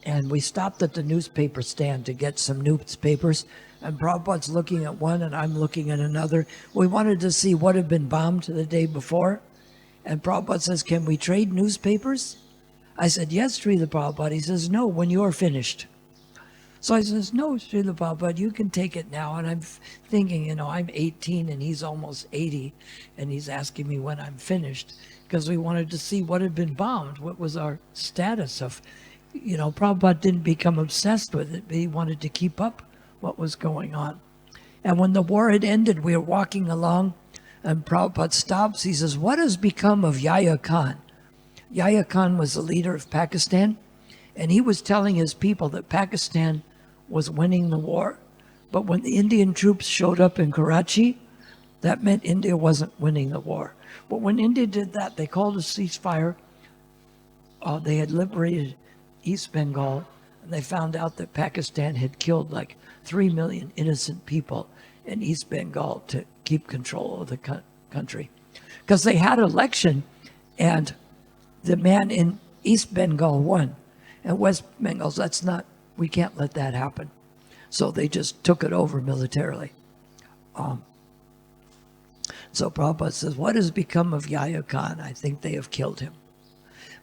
and we stopped at the newspaper stand to get some newspapers, and Prabhupada's looking at one and I'm looking at another. We wanted to see what had been bombed the day before, and Prabhupada says, can we trade newspapers? I said, yes, Srila Prabhupada. He says, no, when you're finished. So I says, no, Srila Prabhupada, you can take it now. And I'm thinking, I'm 18 and he's almost 80, and he's asking me when I'm finished, because we wanted to see what had been bombed, what was our status of, Prabhupada didn't become obsessed with it, but he wanted to keep up what was going on. And when the war had ended, we were walking along, and Prabhupada stops. He says, what has become of Yahya Khan? Yahya Khan was the leader of Pakistan, and he was telling his people that Pakistan was winning the war. But when the Indian troops showed up in Karachi, that meant India wasn't winning the war. But when India did that, they called a ceasefire. They had liberated East Bengal, and they found out that Pakistan had killed like 3 million innocent people in East Bengal to keep control of the country. Because they had an election, and the man in East Bengal won. And West Bengal, we can't let that happen. So they just took it over militarily. So Prabhupada says, what has become of Yahya Khan? I think they have killed him.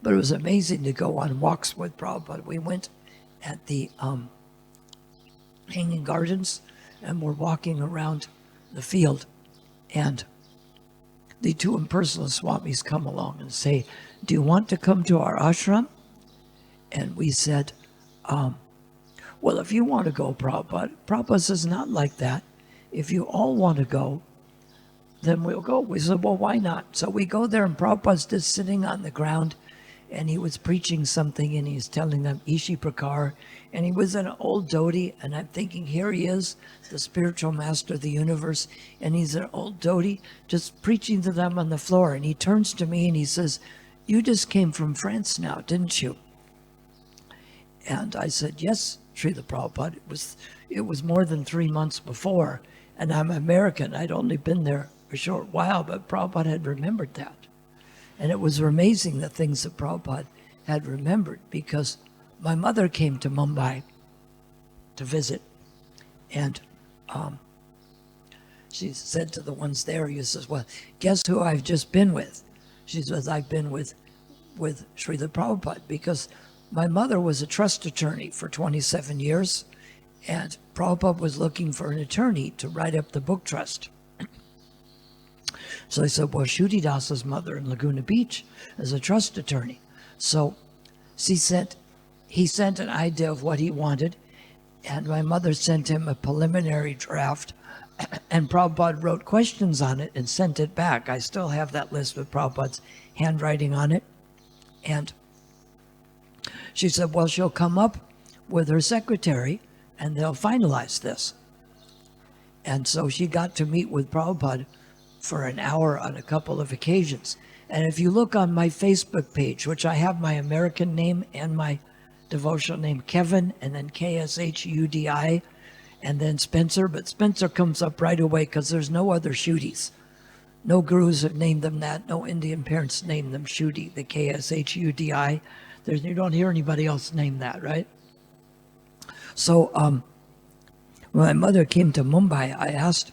But it was amazing to go on walks with Prabhupada. We went at the Hanging Gardens, and we're walking around the field, and the two impersonal swamis come along and say, do you want to come to our ashram? And we said, well, if you want to go, Prabhupada says, not like that. If you all want to go, then we'll go. We said, well, why not? So we go there, and Prabhupada's just sitting on the ground, and he was preaching something, and he's telling them Ishi Prakar, and he was an old devotee, and I'm thinking, here he is, the spiritual master of the universe, and he's an old devotee just preaching to them on the floor, and he turns to me and he says, you just came from France now, didn't you? And I said, yes, Srila Prabhupada. It was more than 3 months before, and I'm American. I'd only been there a short while, but Prabhupada had remembered that. And it was amazing the things that Prabhupada had remembered, because my mother came to Mumbai to visit, and she said to the ones there, he says, well, guess who I've just been with? She says, I've been with Srila Prabhupada, because my mother was a trust attorney for 27 years, and Prabhupada was looking for an attorney to write up the book trust. So I said, well, Kshudi Das's mother in Laguna Beach is a trust attorney. So he sent an idea of what he wanted, and my mother sent him a preliminary draft, and Prabhupada wrote questions on it and sent it back. I still have that list with Prabhupada's handwriting on it. And she said, well, she'll come up with her secretary, and they'll finalize this. And so she got to meet with Prabhupada for an hour on a couple of occasions. And if you look on my Facebook page, which I have my American name and my devotional name, Kevin, and then Kshudi, and then Spencer, but Spencer comes up right away because there's no other Kshudis. No gurus have named them that. No Indian parents named them Kshudi, the Kshudi. You don't hear anybody else name that, right? So when my mother came to Mumbai, I asked,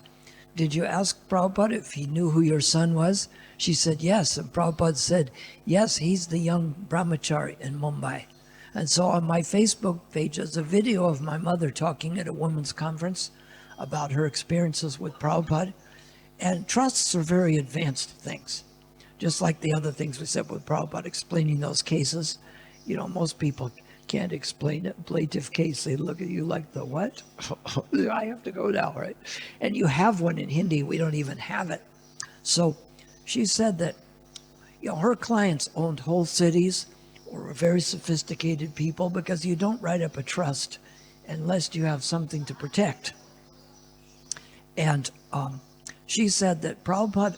did you ask Prabhupada if he knew who your son was? She said, yes. And Prabhupada said, yes, he's the young brahmachari in Mumbai. And so on my Facebook page, there's a video of my mother talking at a women's conference about her experiences with Prabhupada. And trusts are very advanced things, just like the other things we said with Prabhupada, explaining those cases. You know, most people can't explain a plaintiff case. They look at you like, the what? I have to go now, right? And you have one in Hindi. We don't even have it. So she said that, you know, her clients owned whole cities or were very sophisticated people, because you don't write up a trust unless you have something to protect. And she said that Prabhupada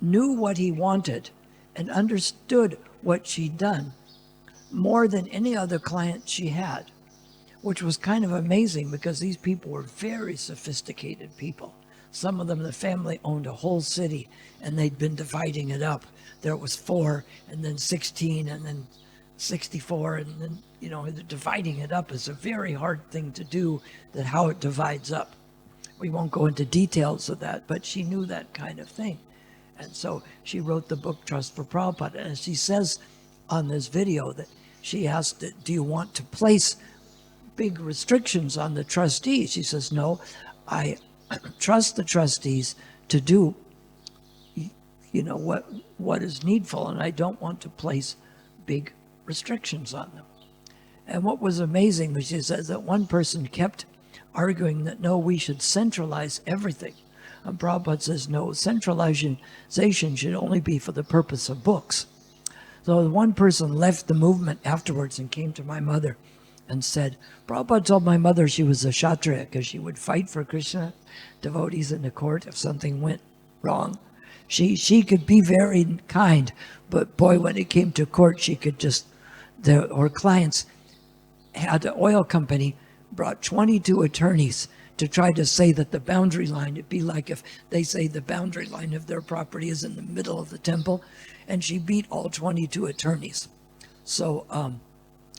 knew what he wanted and understood what she'd done more than any other client she had, which was kind of amazing, because these people were very sophisticated people. Some of them, the family owned a whole city, and they'd been dividing it up. There was 4, and then 16, and then 64, and then, you know, dividing it up is a very hard thing to do, that how it divides up. We won't go into details of that, but she knew that kind of thing. And so she wrote the book trust for Prabhupada. And she says on this video that she asked, do you want to place big restrictions on the trustees? She says, no, I trust the trustees to do, you know, what is needful, and I don't want to place big restrictions on them. And what was amazing was she says that one person kept arguing that no, we should centralize everything. And Prabhupada says no, centralization should only be for the purpose of books. So one person left the movement afterwards and came to my mother and said, Prabhupada told my mother she was a Kshatriya because she would fight for Krishna devotees in the court if something went wrong. She could be very kind, but boy, when it came to court, she could just, her clients had an oil company, brought 22 attorneys to try to say that the boundary line, it'd be like if they say the boundary line of their property is in the middle of the temple, and she beat all 22 attorneys. So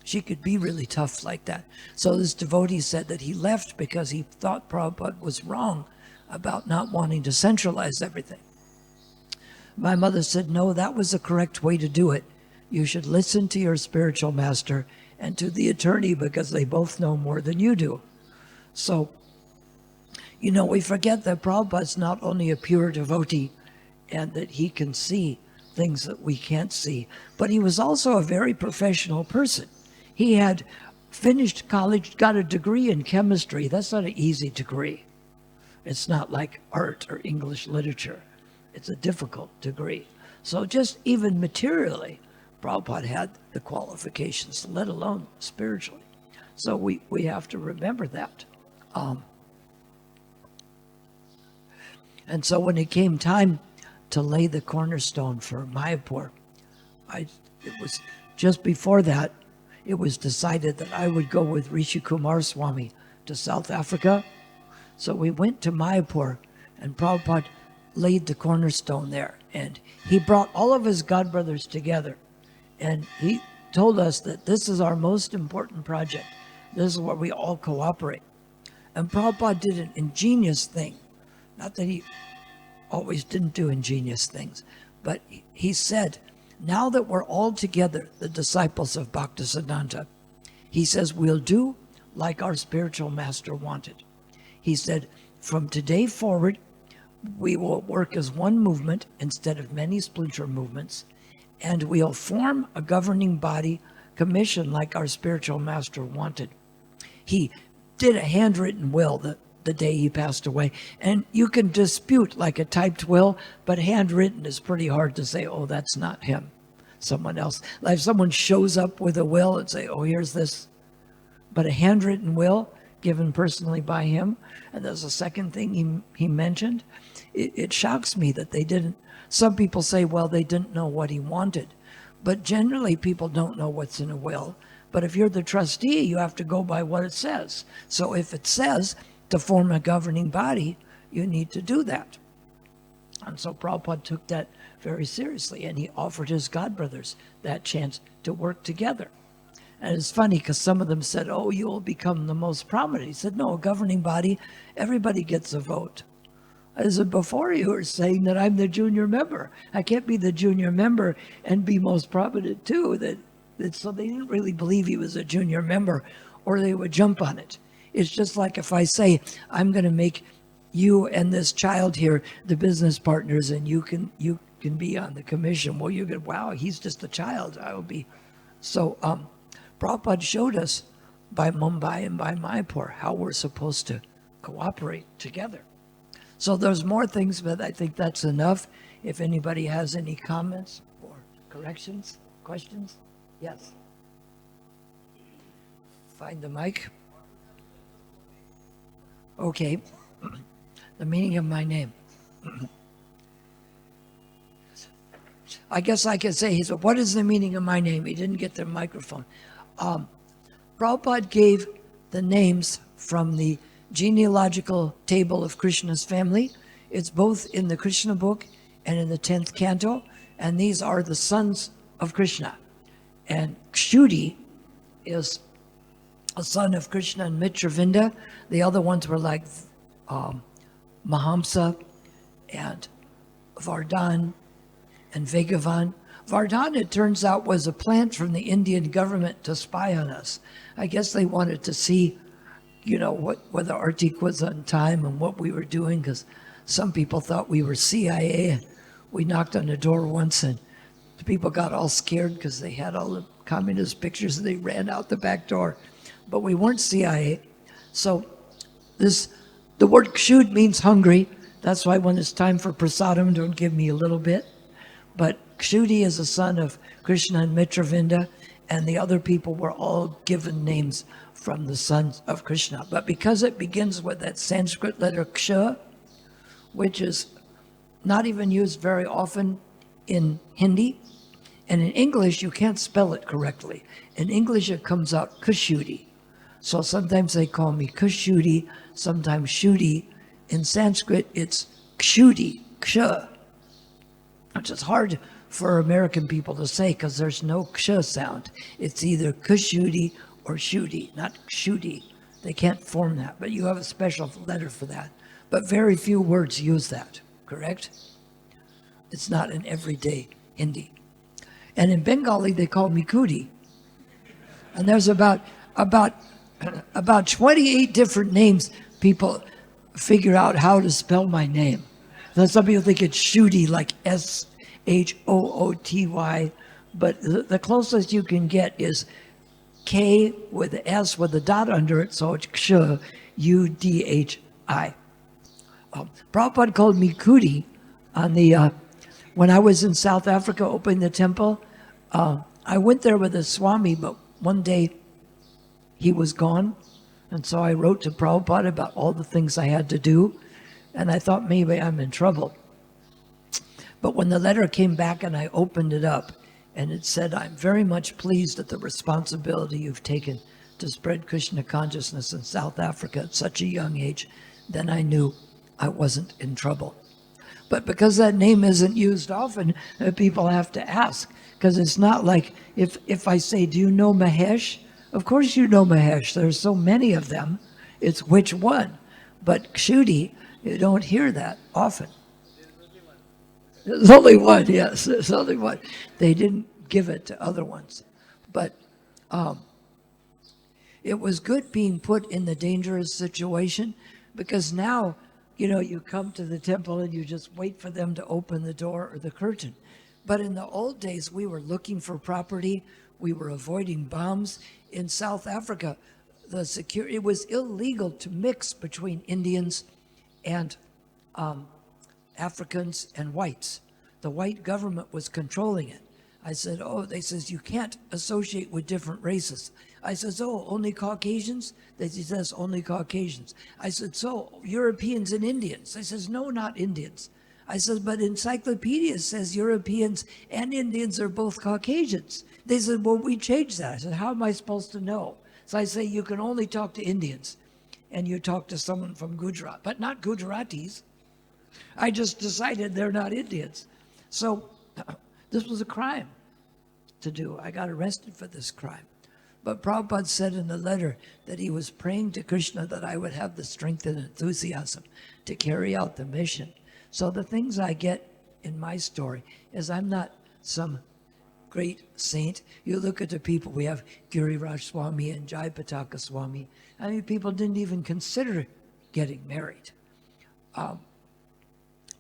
she could be really tough like that. So this devotee said that he left because he thought Prabhupada was wrong about not wanting to centralize everything. My mother said, no, that was the correct way to do it. You should listen to your spiritual master and to the attorney because they both know more than you do. So, you know, we forget that Prabhupada's not only a pure devotee and that he can see things that we can't see, but he was also a very professional person. He had finished college, got a degree in chemistry. That's not an easy degree. It's not like art or English literature. It's a difficult degree. So just even materially, Prabhupada had the qualifications, let alone spiritually. So we have to remember that. And so when it came time to lay the cornerstone for Mayapur, it was just before that, it was decided that I would go with Rishi Kumar Swami to South Africa. So we went to Mayapur, and Prabhupada laid the cornerstone there. And he brought all of his godbrothers together. And he told us that this is our most important project. This is where we all cooperate. And Prabhupada did an ingenious thing. Not that he always didn't do ingenious things, but he said, now that we're all together, the disciples of Bhaktisiddhanta, he says, we'll do like our spiritual master wanted. He said, from today forward, we will work as one movement instead of many splinter movements, and we'll form a governing body commission like our spiritual master wanted. He did a handwritten will the day he passed away, and you can dispute like a typed will, but handwritten is pretty hard to say, oh, that's not him, someone else. Like if someone shows up with a will and say, oh, here's this, but a handwritten will given personally by him, and there's a second thing he mentioned. It shocks me that they didn't. Some people say, well, they didn't know what he wanted, but generally people don't know what's in a will. But if you're the trustee, you have to go by what it says. So if it says to form a governing body, you need to do that. And so Prabhupada took that very seriously, and he offered his godbrothers that chance to work together. And it's funny because some of them said, oh, you will become the most prominent. He said, no, a governing body, everybody gets a vote. I said, before you were saying that I'm the junior member. I can't be the junior member and be most prominent too. So they didn't really believe he was a junior member, or they would jump on it. It's just like if I say, I'm going to make you and this child here the business partners, and you can be on the commission. Well, you go, wow, he's just a child. I will be. So Prabhupada showed us by Mumbai and by Mayapur how we're supposed to cooperate together. So there's more things, but I think that's enough. If anybody has any comments or corrections, questions? Yes. Find the mic. Okay. The meaning of my name. I guess I could say, he said, what is the meaning of my name? He didn't get the microphone. Prabhupada gave the names from the genealogical table of Krishna's family. It's both in the Krishna book and in the 10th canto, and these are the sons of Krishna. And Kshudi is a son of Krishna and Mitravinda. The other ones were like Mahamsa and Vardhan and Vegavan. Vardhan, it turns out, was a plant from the Indian government to spy on us. I guess they wanted to see, whether Artik was on time and what we were doing, because some people thought we were CIA. And we knocked on the door once, and the people got all scared because they had all the communist pictures, and they ran out the back door. But we weren't CIA. So The word kshud means hungry. That's why when it's time for prasadam, don't give me a little bit. But Kshudi is a son of Krishna and Mitravinda, and the other people were all given names from the sons of Krishna. But because it begins with that Sanskrit letter ksha, which is not even used very often in Hindi, and in English you can't spell it correctly. In English it comes out Kshudi. So sometimes they call me Kshudi, sometimes Shudi. In Sanskrit it's Kshudi, ksha, which is hard for American people to say because there's no ksha sound. It's either Kshudi or Shudi, not Kshudi. They can't form that, but you have a special letter for that. But very few words use that, correct? It's not in everyday Hindi. And in Bengali, they call me Kudi. And there's about 28 different names people figure out how to spell my name. So some people think it's Shudi, like Shooty, but the closest you can get is K with the S with a dot under it, so it's Ksha, Udhi. Prabhupada called me Kudi on the, when I was in South Africa opening the temple. I went there with a Swami, but one day he was gone. And so I wrote to Prabhupada about all the things I had to do. And I thought maybe I'm in trouble. But when the letter came back and I opened it up, and it said, I'm very much pleased at the responsibility you've taken to spread Krishna consciousness in South Africa at such a young age, then I knew I wasn't in trouble. But because that name isn't used often, people have to ask. Because it's not like if I say, do you know Mahesh? Of course you know Mahesh. There's so many of them. It's which one? But Kshudi, you don't hear that often. There's only one, yes. There's only one. They didn't give it to other ones. But it was good being put in the dangerous situation, because now, you come to the temple and you just wait for them to open the door or the curtain. But in the old days, we were looking for property. We were avoiding bombs. In South Africa, it was illegal to mix between Indians and Africans and whites. The white government was controlling it. I said, they says, you can't associate with different races. I said, only Caucasians? They says, only Caucasians. I said, so Europeans and Indians? They says, no, not Indians. I said, but encyclopedia says Europeans and Indians are both Caucasians. They said, well, we changed that. I said, how am I supposed to know? So I say, you can only talk to Indians, and you talk to someone from Gujarat, but not Gujaratis. I just decided they're not Indians. So this was a crime to do. I got arrested for this crime. But Prabhupada said in the letter that he was praying to Krishna that I would have the strength and enthusiasm to carry out the mission. So the things I get in my story is I'm not some great saint. You look at the people, we have Giriraj Swami and Jayapataka Swami. I mean, people didn't even consider getting married.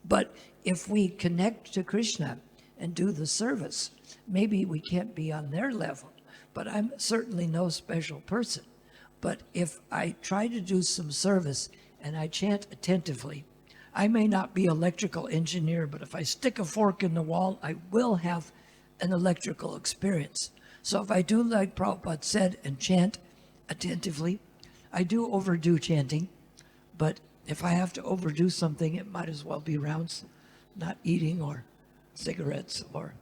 But if we connect to Krishna and do the service, maybe we can't be on their level, but I'm certainly no special person. But if I try to do some service and I chant attentively, I may not be an electrical engineer, but if I stick a fork in the wall, I will have an electrical experience. So if I do like Prabhupada said and chant attentively, I do overdo chanting, but if I have to overdo something, it might as well be rounds, not eating or cigarettes, or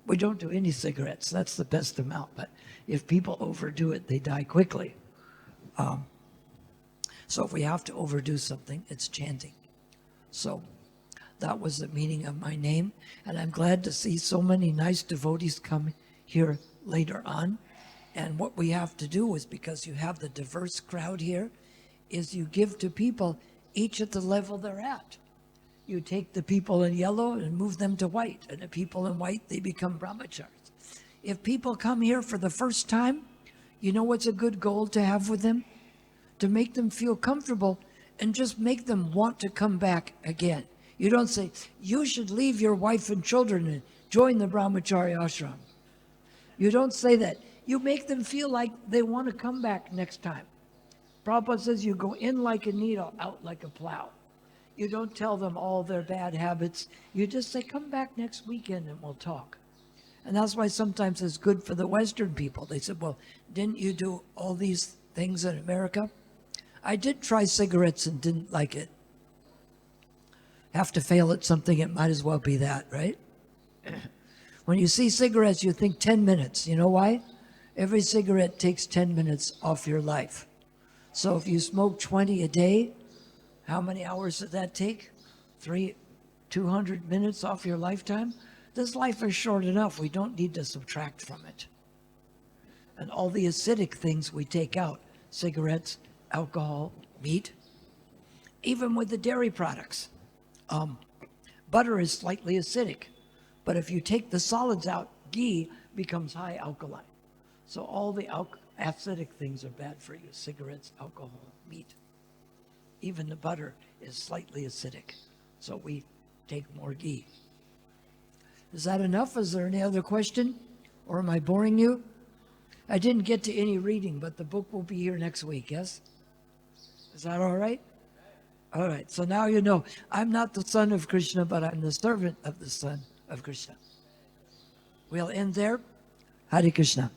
we don't do any cigarettes. That's the best amount. But if people overdo it, they die quickly. So if we have to overdo something, it's chanting. So that was the meaning of my name. And I'm glad to see so many nice devotees come here later on. And what we have to do is, because you have the diverse crowd here, is you give to people each at the level they're at. You take the people in yellow and move them to white, and the people in white, they become brahmacharis. If people come here for the first time, you know what's a good goal to have with them? To make them feel comfortable and just make them want to come back again. You don't say, you should leave your wife and children and join the brahmachari ashram. You don't say that. You make them feel like they want to come back next time. Prabhupada says you go in like a needle, out like a plow. You don't tell them all their bad habits. You just say, come back next weekend and we'll talk. And that's why sometimes it's good for the Western people. They said, well, didn't you do all these things in America? I did try cigarettes and didn't like it. Have to fail at something, it might as well be that, right? When you see cigarettes, you think 10 minutes. You know why? Every cigarette takes 10 minutes off your life. So if you smoke 20 a day, how many hours does that take? 200 minutes off your lifetime? This life is short enough. We don't need to subtract from it. And all the acidic things we take out, cigarettes, alcohol, meat, even with the dairy products. Butter is slightly acidic, but if you take the solids out, ghee becomes high alkaline. So all the acidic things are bad for you, cigarettes, alcohol, meat. Even the butter is slightly acidic, so we take more ghee. Is that enough? Is there any other question? Or am I boring you? I didn't get to any reading, but the book will be here next week, yes? Is that all right? All right, so now you know, I'm not the son of Krishna, but I'm the servant of the son of Krishna. We'll end there. Hare Krishna.